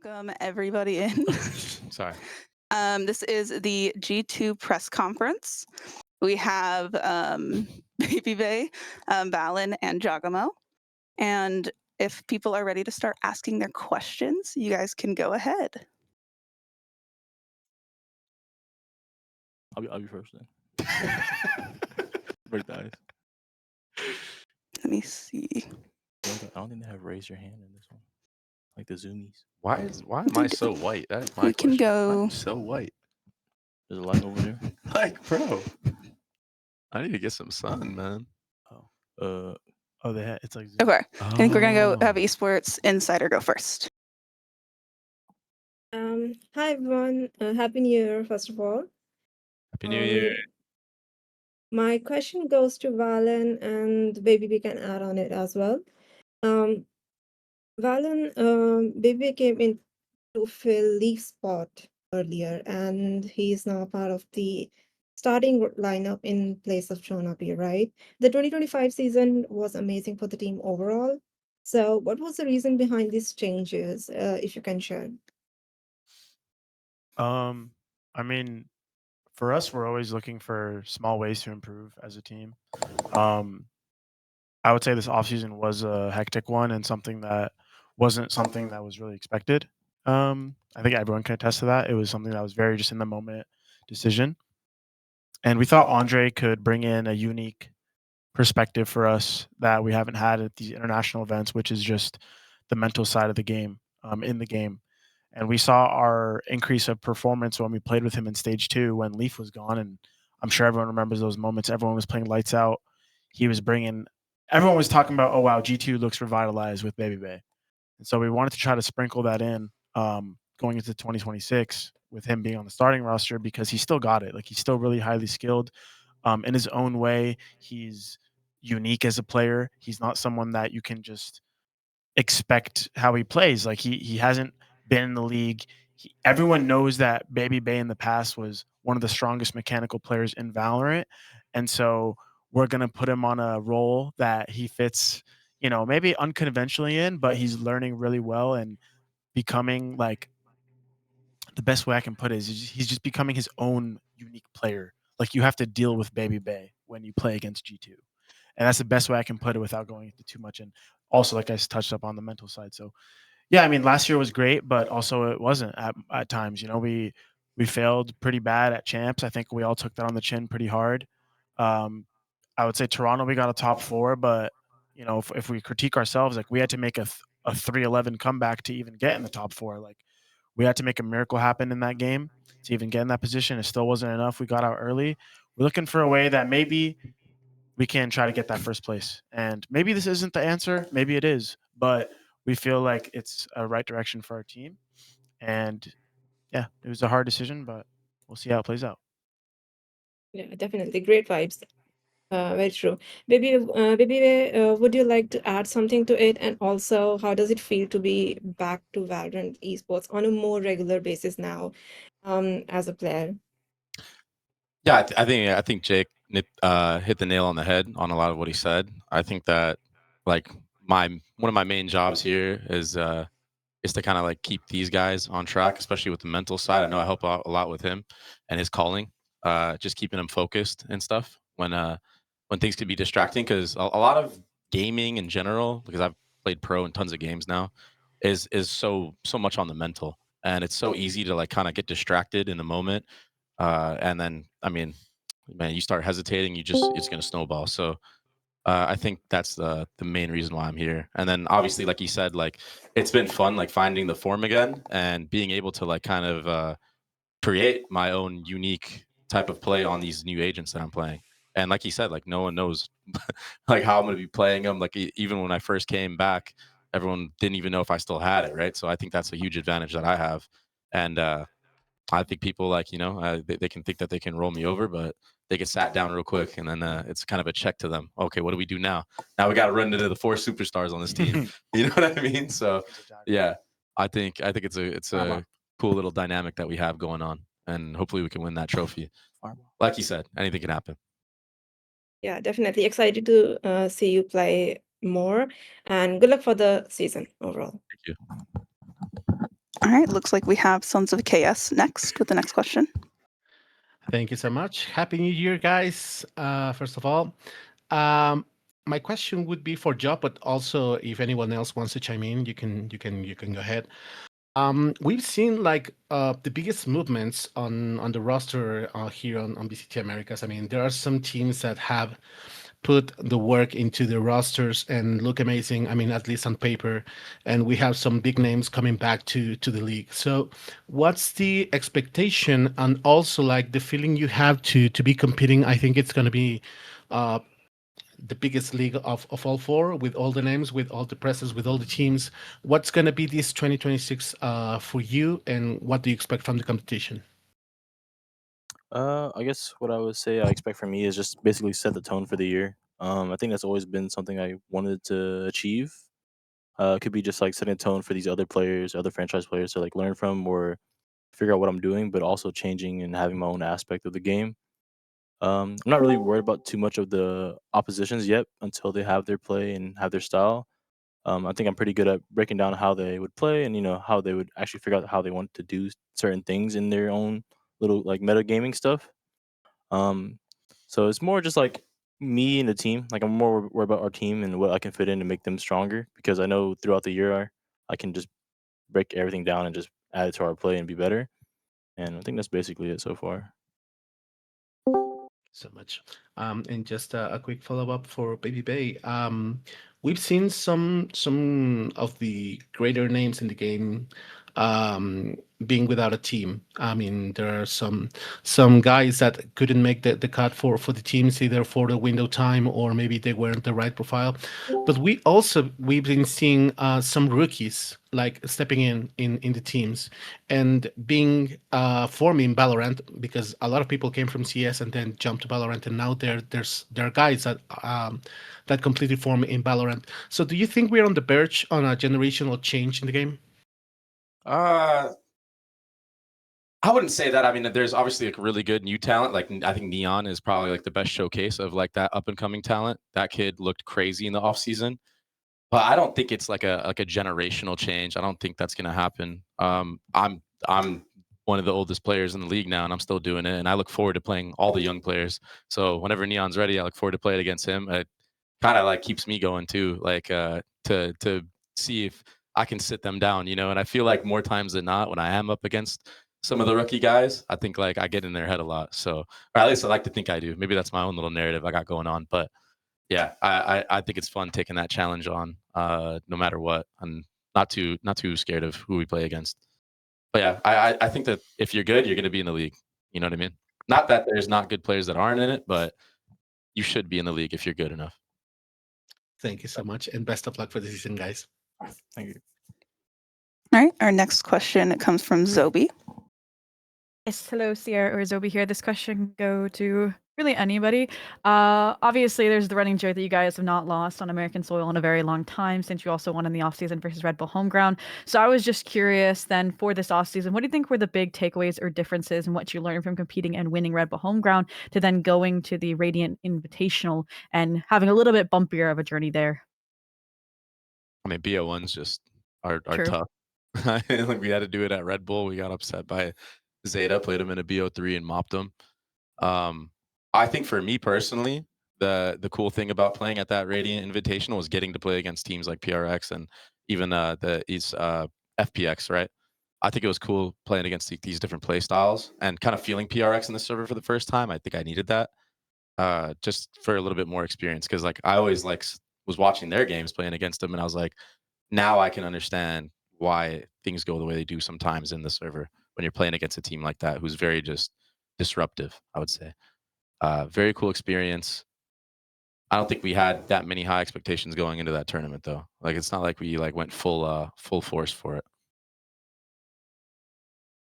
welcome everybody in. Sorry. This is the G2 press conference. We have Baby Bay, Valen, and Giacomo. And if people are ready to start asking their questions, you guys can go ahead. I'll be first then. Break the ice. Let me see. I don't think they have raise your hand in this one, like the zoomies. Why am I so white? That's my We can question. go. I'm so white. There's a light over there. Like, bro, I need to get some sun, man. It's like Zoom. Okay, I think we're gonna go have Esports Insider go first. Hi everyone. Happy New Year, first of all. Happy New Year. My question goes to Valen, and Baby we can add on it as well. Valen, Baby came in to fill Leaf's spot earlier, and he's now part of the starting lineup in place of Shonabi, right? The 2025 season was amazing for the team overall. So, what was the reason behind these changes, if you can share? I mean, for us, we're always looking for small ways to improve as a team. I would say this offseason was a hectic one and something that wasn't something that was really expected. I think everyone can attest to that. It was something that was very just in the moment decision. And we thought Andre could bring in a unique perspective for us that we haven't had at these international events, which is just the mental side of the game, in the game. And we saw our increase of performance when we played with him in stage 2 when Leaf was gone. And I'm sure everyone remembers those moments. Everyone was playing lights out. Everyone was talking about, oh, wow, G2 looks revitalized with Baby Bay. And so we wanted to try to sprinkle that in going into 2026 with him being on the starting roster because he still got it. Like, he's still really highly skilled in his own way. He's unique as a player. He's not someone that you can just expect how he plays. Like, he hasn't been in the league. Everyone knows that Baby Bay in the past was one of the strongest mechanical players in Valorant. And so we're going to put him on a role that he fits, maybe unconventionally in, but he's learning really well and becoming, like, the best way I can put it is he's just becoming his own unique player. Like, you have to deal with Baby Bay when you play against G2. And that's the best way I can put it without going into too much. And also, like I touched up on the mental side. So, yeah, I mean, last year was great, but also it wasn't at times. We failed pretty bad at champs. I think we all took that on the chin pretty hard. I would say Toronto, we got a top 4, but if we critique ourselves, like, we had to make a 3-11 comeback to even get in the top 4. Like, we had to make a miracle happen in that game to even get in that position. It still wasn't enough. We got out early. We're looking for a way that maybe we can try to get that first place. And maybe this isn't the answer. Maybe it is. But we feel like it's a right direction for our team. And yeah, it was a hard decision, but we'll see how it plays out. Yeah, definitely. Great vibes. Very true. Baby, would you like to add something to it? And also, how does it feel to be back to Valorant esports on a more regular basis now, as a player? Yeah, I think Jake hit the nail on the head on a lot of what he said. I think that, like, one of my main jobs here is to kind of like keep these guys on track, especially with the mental side. I know I help out a lot with him and his calling, just keeping him focused and stuff when things can be distracting. Because a lot of gaming in general, because I've played pro in tons of games now, is so much on the mental, and it's so easy to like kind of get distracted in the moment, and then I mean, man, you start hesitating, it's gonna snowball. So I think that's the main reason why I'm here. And then obviously, like you said, like, it's been fun, like, finding the form again and being able to like kind of create my own unique type of play on these new agents that I'm playing. And like you said, like, no one knows like how I'm going to be playing them. Like, even when I first came back, everyone didn't even know if I still had it, right? So I think that's a huge advantage that I have. And I think people, like, they can think that they can roll me over, but they get sat down real quick, and then it's kind of a check to them. Okay, what do we do now? Now we got to run into the 4 superstars on this team. You know what I mean? So yeah, I think it's a cool little dynamic that we have going on, and hopefully we can win that trophy. Like you said, anything can happen. Yeah, definitely excited to see you play more, and good luck for the season overall. Thank you. All right, looks like we have Sons of KS next with the next question. Thank you so much. Happy New Year, guys. First of all, um, my question would be for Job, but also if anyone else wants to chime in, you can go ahead. We've seen like the biggest movements on the roster here on VCT Americas. I mean, there are some teams that have put the work into the rosters and look amazing. I mean, at least on paper, and we have some big names coming back to the league. So, what's the expectation and also like the feeling you have to be competing? I think it's going to be. Uh, the biggest league of all four, with all the names, with all the presses, with all the teams. What's going to be this 2026 for you, and what do you expect from the competition? I guess what I would say I expect from me is just basically set the tone for the year. I think that's always been something I wanted to achieve. It could be just like setting a tone for these other players, other franchise players to like learn from or figure out what I'm doing, but also changing and having my own aspect of the game. I'm not really worried about too much of the oppositions yet until they have their play and have their style. I think I'm pretty good at breaking down how they would play and how they would actually figure out how they want to do certain things in their own little like metagaming stuff. Um, so it's more just like me and the team. Like I'm more worried about our team and what I can fit in to make them stronger because I know throughout the year I can just break everything down and just add it to our play and be better. And I think that's basically it so far. So much. And just a quick follow up for Baby Bay. We've seen some of the greater names in the game being without a team. I mean, there are some guys that couldn't make the cut for the teams either for the window time or maybe they weren't the right profile. But we've been seeing some rookies like stepping in the teams and being forming Valorant because a lot of people came from CS and then jumped to Valorant and now there are guys that completely form in Valorant. So do you think we're on the verge on a generational change in the game? Uh, I wouldn't say that. I mean, there's obviously like really good new talent. Like I think Neon is probably like the best showcase of like that up and coming talent. That kid looked crazy in the off season, but I don't think it's like a generational change. I don't think that's gonna happen. I'm one of the oldest players in the league now, and I'm still doing it. And I look forward to playing all the young players. So whenever Neon's ready, I look forward to play it against him. It kind of like keeps me going too, like to see if I can sit them down, you know. And I feel like more times than not, when I am up against some of the rookie guys, I think like I get in their head a lot. So, or at least I like to think I do. Maybe that's my own little narrative I got going on, but yeah, I think it's fun taking that challenge on, no matter what, and not too scared of who we play against. But yeah, I think that if you're good, you're going to be in the league. You know what I mean? Not that there's not good players that aren't in it, but you should be in the league if you're good enough. Thank you so much, and best of luck for the season, guys. Thank you. All right, our next question comes from Zobi. Yes, hello, Sierra or Zobi here. This question can go to really anybody. Obviously, there's the running joke that you guys have not lost on American soil in a very long time since you also won in the offseason versus Red Bull Homeground. So I was just curious then for this offseason, what do you think were the big takeaways or differences in what you learned from competing and winning Red Bull Homeground to then going to the Radiant Invitational and having a little bit bumpier of a journey there? I mean, BO1s just are True. tough. Like we had to do it at Red Bull. We got upset by Zeta, played him in a BO3 and mopped him. Um, I think for me personally, the cool thing about playing at that Radiant Invitational was getting to play against teams like PRX and even these FPX, right? I think it was cool playing against these different play styles and kind of feeling PRX in the server for the first time. I think I needed that just for a little bit more experience because like I always like was watching their games playing against them and I was like, now I can understand why things go the way they do sometimes in the server when you're playing against a team like that who's very just disruptive, I would say. Very cool experience. I don't think we had that many high expectations going into that tournament though. Like it's not like we like went full force for it.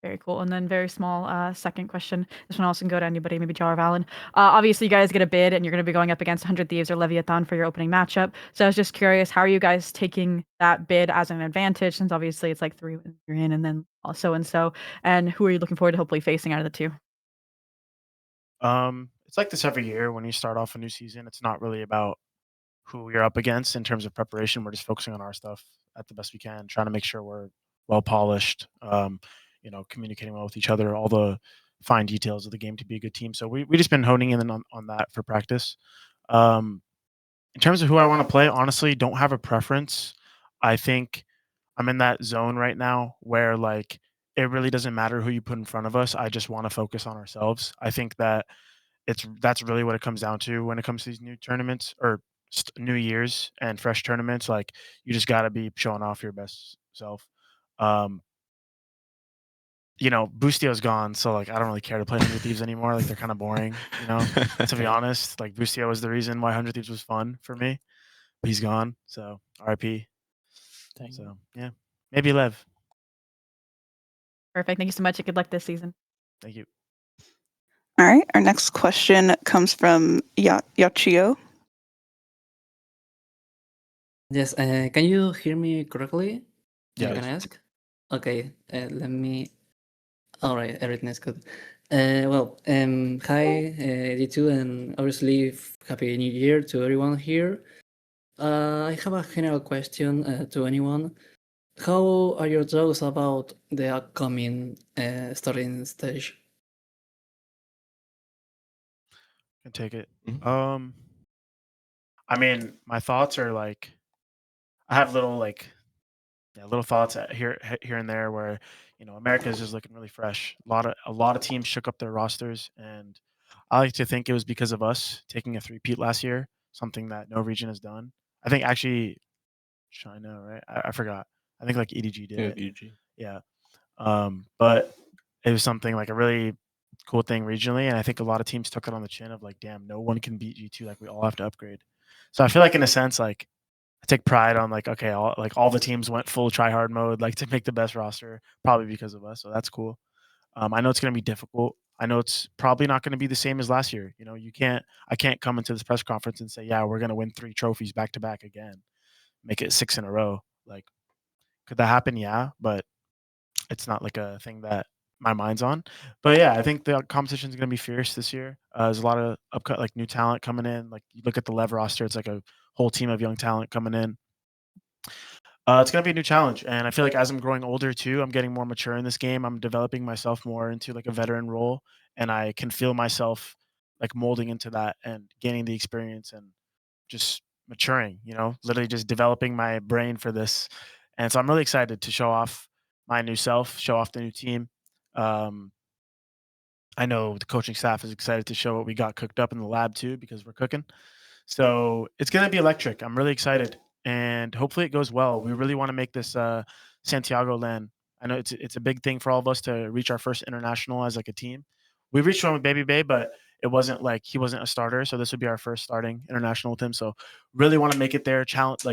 Very cool. And then very small second question. This one also can go to anybody, maybe Jar or Valen. Obviously, you guys get a bid and you're going to be going up against 100 Thieves or Leviathan for your opening matchup. So I was just curious, how are you guys taking that bid as an advantage since obviously it's like 3 wins you're in and then so and so. And who are you looking forward to hopefully facing out of the two? It's like this every year when you start off a new season. It's not really about who you're up against in terms of preparation. We're just focusing on our stuff at the best we can, trying to make sure we're well polished. Communicating well with each other, all the fine details of the game to be a good team. So we just been honing in on that for practice. In terms of who I want to play, honestly, don't have a preference. I think I'm in that zone right now where like it really doesn't matter who you put in front of us. I just want to focus on ourselves. I think that that's really what it comes down to when it comes to these new tournaments or New Year's and fresh tournaments. Like you just got to be showing off your best self. Um, Boostio's gone, so like I don't really care to play 100 Thieves anymore. Like they're kind of boring, to be honest. Like Boostio was the reason why 100 Thieves was fun for me, but he's gone. So RIP. Dang. So yeah, maybe Lev. Perfect. Thank you so much. And good luck this season. Thank you. All right. Our next question comes from Yachio. Yes, can you hear me correctly? Yes. Can I ask? Okay, let me. All right, everything is good. Hi, G2, and obviously Happy New Year to everyone here. I have a general question to anyone. How are your thoughts about the upcoming starting stage? Can take it. Mhm. I mean, my thoughts are like, I have little thoughts here and there where America is just looking really fresh. A lot of teams shook up their rosters, and I like to think it was because of us taking a three-peat last year, something that no region has done. I think actually China, right? I forgot. I think like EDG did Yeah, it. EG. Yeah. But it was something like a really cool thing regionally, and I think a lot of teams took it on the chin of like, damn, no one can beat G2. Like we all have to upgrade. So I feel like in a sense, like I take pride on like, okay, all the teams went full try hard mode, like to make the best roster, probably because of us. So that's cool. I know it's going to be difficult. I know it's probably not going to be the same as last year. I can't come into this press conference and say, yeah, we're going to win 3 trophies back to back again, make it 6 in a row. Like, could that happen? Yeah, but it's not like a thing that my mind's on. But yeah, I think the competition is going to be fierce this year. There's a lot of like new talent coming in. Like you look at the Lev roster, it's like a whole team of young talent coming in. It's going to be a new challenge, and I feel like as I'm growing older too, I'm getting more mature in this game. I'm developing myself more into like a veteran role, and I can feel myself like molding into that and gaining the experience and just maturing. Literally just developing my brain for this, and so I'm really excited to show off my new self, show off the new team. Um, I know the coaching staff is excited to show what we got cooked up in the lab too, because we're cooking. So it's going to be electric. I'm really excited, and hopefully it goes well. We really want to make this Santiago LAN. I know it's a big thing for all of us to reach our first international as like a team. We reached one with Baby Bay, but it wasn't like he wasn't a starter, so this would be our first starting international with him. So really want to make it there. Challenge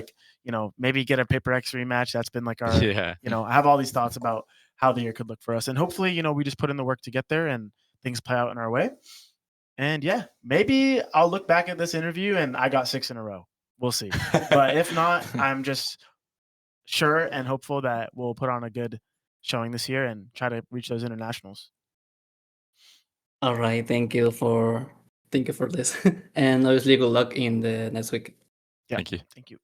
maybe get a Paper X rematch. That's been like our Yeah. I have all these thoughts about how the year could look for us, and hopefully we just put in the work to get there and things play out in our way. And yeah, maybe I'll look back at this interview and I got 6 in a row. We'll see. But if not, I'm just sure and hopeful that we'll put on a good showing this year and try to reach those internationals. All right, thank you for this, and obviously good luck in the next week. Yeah, Thank you. Thank you.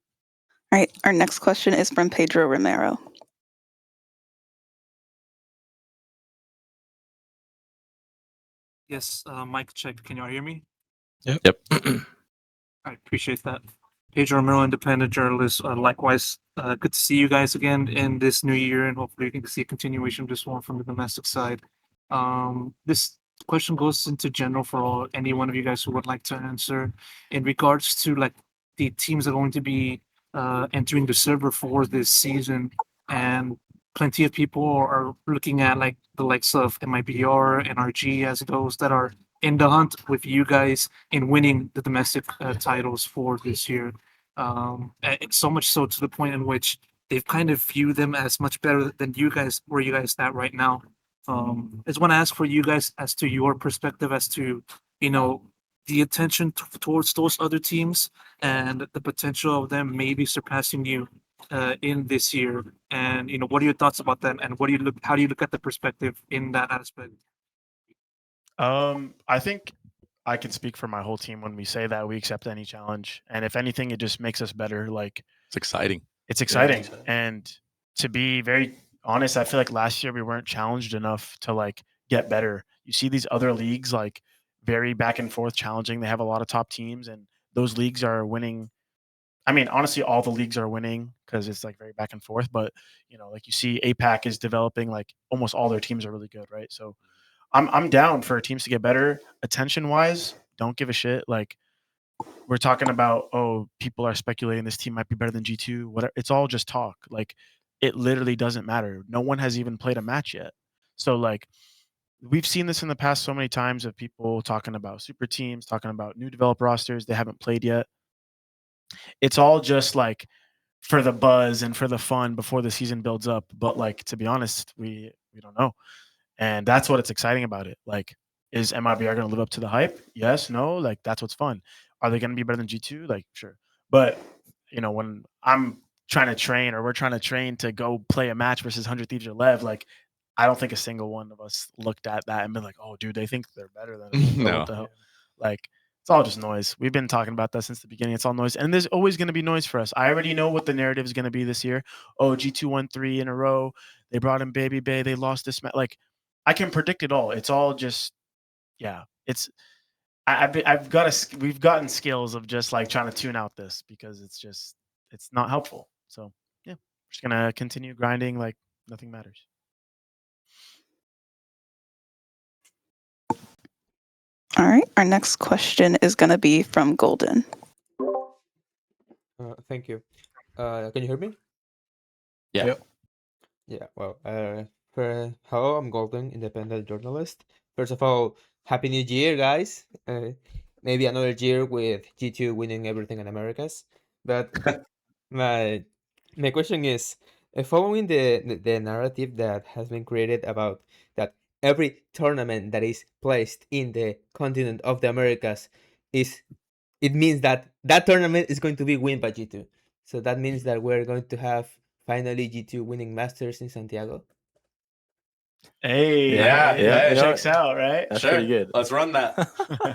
All right. Our next question is from Pedro Romero. Yes, mic check. Can y'all hear me? Yep. I appreciate that. Pedro Romero, independent journalist. Likewise, good to see you guys again in this new year, and hopefully we can see a continuation of this one from the domestic side. This question goes into general for any one of you guys who would like to answer in regards to like the teams that are going to be entering the server for this season, and plenty of people are looking at like the likes of MIBR and RG as those that are in the hunt with you guys in winning the domestic titles for this year. It's so much so to the point in which they've kind of viewed them as much better than you guys, where you guys at right now. I just want to ask for you guys as to your perspective as to, the attention towards those other teams and the potential of them maybe surpassing you in this year. And, what are your thoughts about them, and how do you look at the perspective in that aspect? I think I can speak for my whole team when we say that we accept any challenge, and if anything, it just makes us better. Like It's exciting. it's exciting, and to be very honest, I feel like last year we weren't challenged enough to like get better. You see these other leagues like very back and forth challenging. They have a lot of top teams, and those leagues are winning. I mean, honestly, all the leagues are winning because it's like very back and forth. But like you see, APAC is developing. Like almost all their teams are really good, right? So I'm down for teams to get better. Attention wise, don't give a shit. Like we're talking about, oh, people are speculating this team might be better than G2. Whatever. It's all just talk. Like it literally doesn't matter. No one has even played a match yet. So like we've seen this in the past so many times of people talking about super teams, talking about new developer rosters they haven't played yet. It's all just like for the buzz and for the fun before the season builds up. But like to be honest, we don't know. And that's what it's exciting about it. Like, is MIBR going to live up to the hype? Yes, no. Like, that's what's fun. Are they going to be better than G2? Like, sure. But when I'm trying to train or we're trying to train to go play a match versus 100 Thieves or Lev, like, I don't think a single one of us looked at that and been like, oh, dude, they think they're better than us. No. What the hell? Like, it's all just noise. We've been talking about that since the beginning. It's all noise. And there's always going to be noise for us. I already know what the narrative is going to be this year. Oh, G2 won 3 in a row. They brought in Baby Bay. They lost this match. Like, I can predict it all. It's all just, yeah. It's we've gotten skills of just like trying to tune out this because it's not helpful. So yeah, we're just gonna continue grinding like nothing matters. All right. Our next question is going to be from Golden. Thank you. Can you hear me? Yeah. Yep. Yeah. Well, hello, I'm Golden, independent journalist. First of all, Happy New Year, guys. Maybe another year with G2 winning everything in Americas. But my question is, following the narrative that has been created about that every tournament that is placed in the continent of the Americas it means that tournament is going to be won by G2. So that means that we're going to have finally G2 winning Masters in Santiago. Hey, Yeah, that you know checks out, right? That's Sure. pretty good. Let's run that.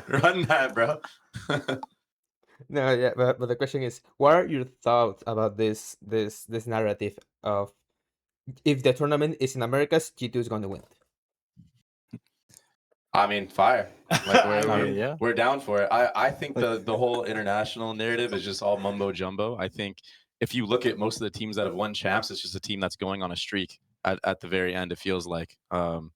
Run that, bro. No, yeah, but the question is, what are your thoughts about this narrative of if the tournament is in Americas, G2 is going to win? I mean, fire. Like Yeah. we're down for it. I think the whole international narrative is just all mumbo jumbo. I think if you look at most of the teams that have won champs, it's just a team that's going on a streak at the very end. It feels like, and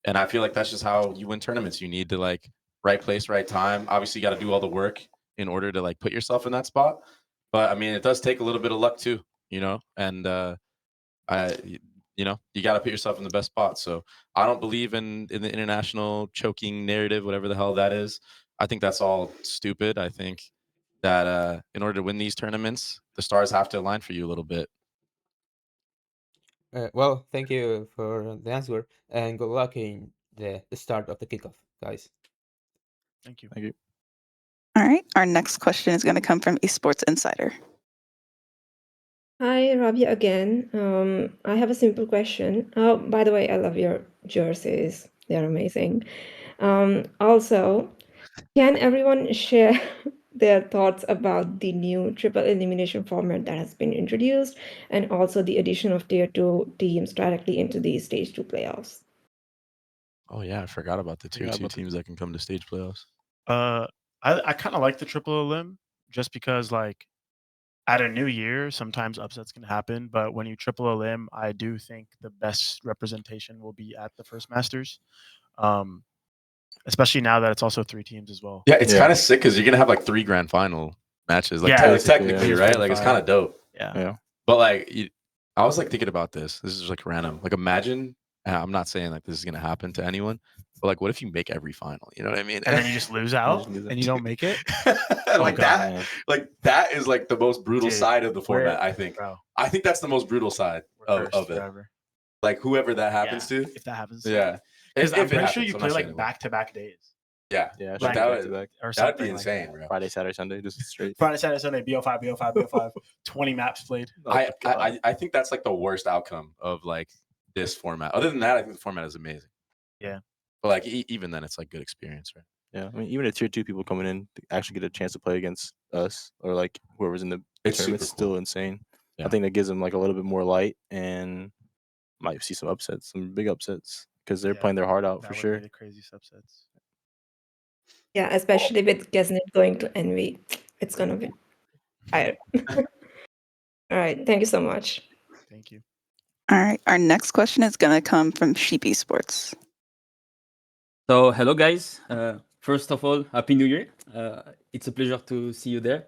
I feel like that's just how you win tournaments. You need to like right place, right time. Obviously, you got to do all the work in order to like put yourself in that spot. But I mean, it does take a little bit of luck too, and you got to put yourself in the best spot. So I don't believe in the international choking narrative, whatever the hell that is. I think that's all stupid. I think that in order to win these tournaments, the stars have to align for you a little bit. Well, thank you for the answer, and good luck in the start of the kickoff, guys. Thank you. Thank you. All right. Our next question is going to come from Esports Insider. Hi, Rabia again. I have a simple question. Oh, by the way, I love your jerseys. They're amazing. Also, can everyone share their thoughts about the new triple elimination format that has been introduced and also the addition of tier 2 teams directly into the stage 2 playoffs? Oh yeah, I forgot about the tier 2 teams that can come to stage playoffs. I kind of like the triple elim just because like at a new year, sometimes upsets can happen, but when you triple elim, I do think the best representation will be at the first Masters. Especially now that it's also 3 teams as well. Yeah, it's kind of sick because you're gonna have like 3 grand final matches, like technically, right? Like it's kind of dope. Yeah. But like, I was like thinking about this. This is like random. Like, imagine. I'm not saying like this is gonna happen to anyone, but like, what if you make every final? You know what I mean? And then you just lose out and you don't make it. Like that. Like that is like the most brutal side of the format. I think. Bro, I think that's the most brutal side of it. Forever. Like whoever that happens to. If that happens. Yeah. Because I'm pretty sure happens, you play like back-to-back days. Yeah. Like that'd be insane, bro. Friday, Saturday, Sunday, just straight. Friday, Saturday, Sunday, BO5, BO5, BO5, 20 maps played. I think that's like the worst outcome of like this format. Other than that, I think the format is amazing. Yeah. But like even then, it's like good experience, right? Yeah, I mean, even the tier 2 people coming in to actually get a chance to play against us or like whoever's in the tournament, it's still insane. Yeah. I think that gives them like a little bit more light, and might see some upsets, some big upsets, because they're Yeah, playing their heart out that for would sure. be the craziest upsets. Yeah, especially with Gesnet going to Envy. It's gonna be fire. All right, thank you so much. Thank you. All right, our next question is going to come from Sheep Esports. So, hello guys. First of all, Happy New Year. It's a pleasure to see you there.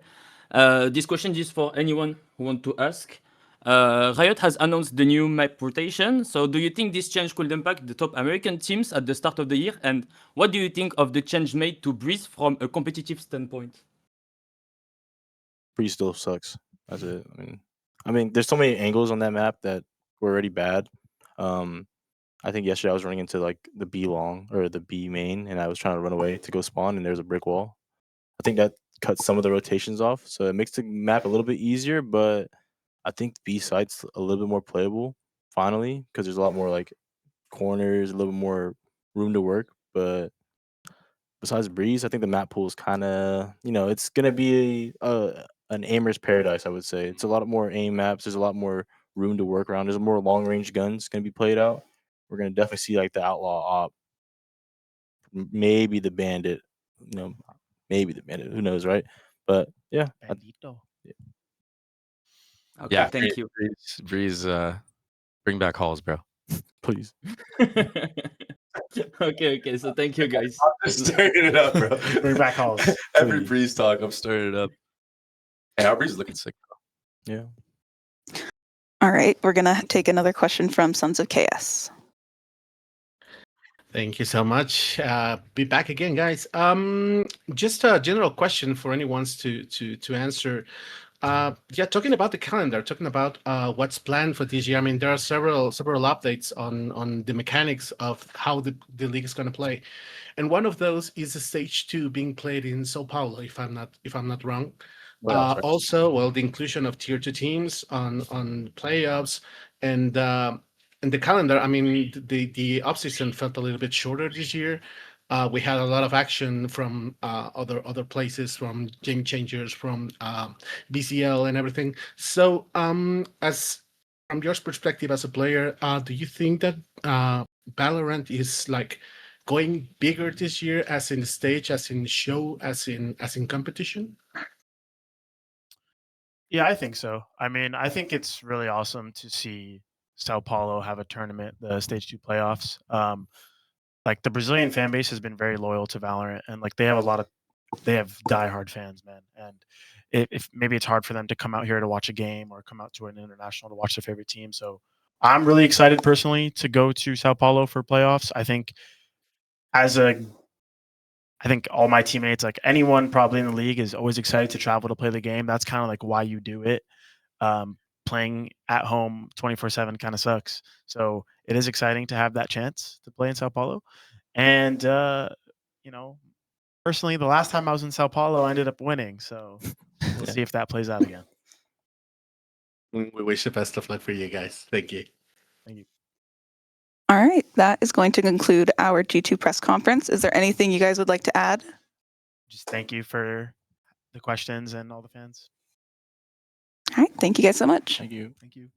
This question is for anyone who want to ask. Riot has announced the new map rotation. So, do you think this change could impact the top American teams at the start of the year? And what do you think of the change made to Breeze from a competitive standpoint? Breeze still sucks. That's it. I mean, there's so many angles on that map that were already bad. I think yesterday I was running into like the B long or the B main, and I was trying to run away to go spawn, and there's a brick wall. I think that cuts some of the rotations off, so it makes the map a little bit easier. But I think B side's a little bit more playable finally, because there's a lot more like corners, a little bit more room to work. But besides Breeze, I think the map pool is kind of, it's gonna be an aimer's paradise. I would say it's a lot more aim maps. There's a lot more room to work around. There's more long range guns gonna be played out. We're gonna definitely see like the outlaw op, maybe the bandit, maybe the bandit. Who knows, right? But yeah, Bandito. Okay, Yeah, thank you. Breeze, bring back Halls, bro. please. Okay. So, thank you guys. I'm stirring it up, bro. Bring back Halls. Every Please. Breeze talk, I'm stirring it up. Hey, our Breeze is looking sick. Yeah. All right, we're going to take another question from Sons of Chaos. Thank you so much. Be back again, guys. Just a general question for anyone to answer. Yeah, talking about the calendar, talking about what's planned for this year. I mean, there are several updates on the mechanics of how the league is going to play, and one of those is the stage 2 being played in Sao Paulo, if I'm not wrong. Playoffs, right? Also, well, the inclusion of tier 2 teams on playoffs and the calendar. I mean, the offseason felt a little bit shorter this year. We had a lot of action from other places, from game changers, from BCL and everything. So, as from your perspective as a player, do you think that Valorant is like going bigger this year, as in the stage, as in show, as in competition? Yeah, I think so. I mean, I think it's really awesome to see Sao Paulo have a tournament, the stage 2 playoffs. Like the Brazilian fan base has been very loyal to Valorant, and like they have diehard fans, man. And if maybe it's hard for them to come out here to watch a game or come out to an international to watch their favorite team. So I'm really excited personally to go to Sao Paulo for playoffs. I think all my teammates, like anyone probably in the league, is always excited to travel to play the game. That's kind of like why you do it. Playing at home 24/7 kind of sucks. So it is exciting to have that chance to play in Sao Paulo. And personally, the last time I was in Sao Paulo, I ended up winning. So we'll see if that plays out again. We wish the best of luck for you guys. Thank you. Thank you. All right, that is going to conclude our G2 press conference. Is there anything you guys would like to add? Just thank you for the questions and all the fans. All right, thank you guys so much. Thank you. Thank you.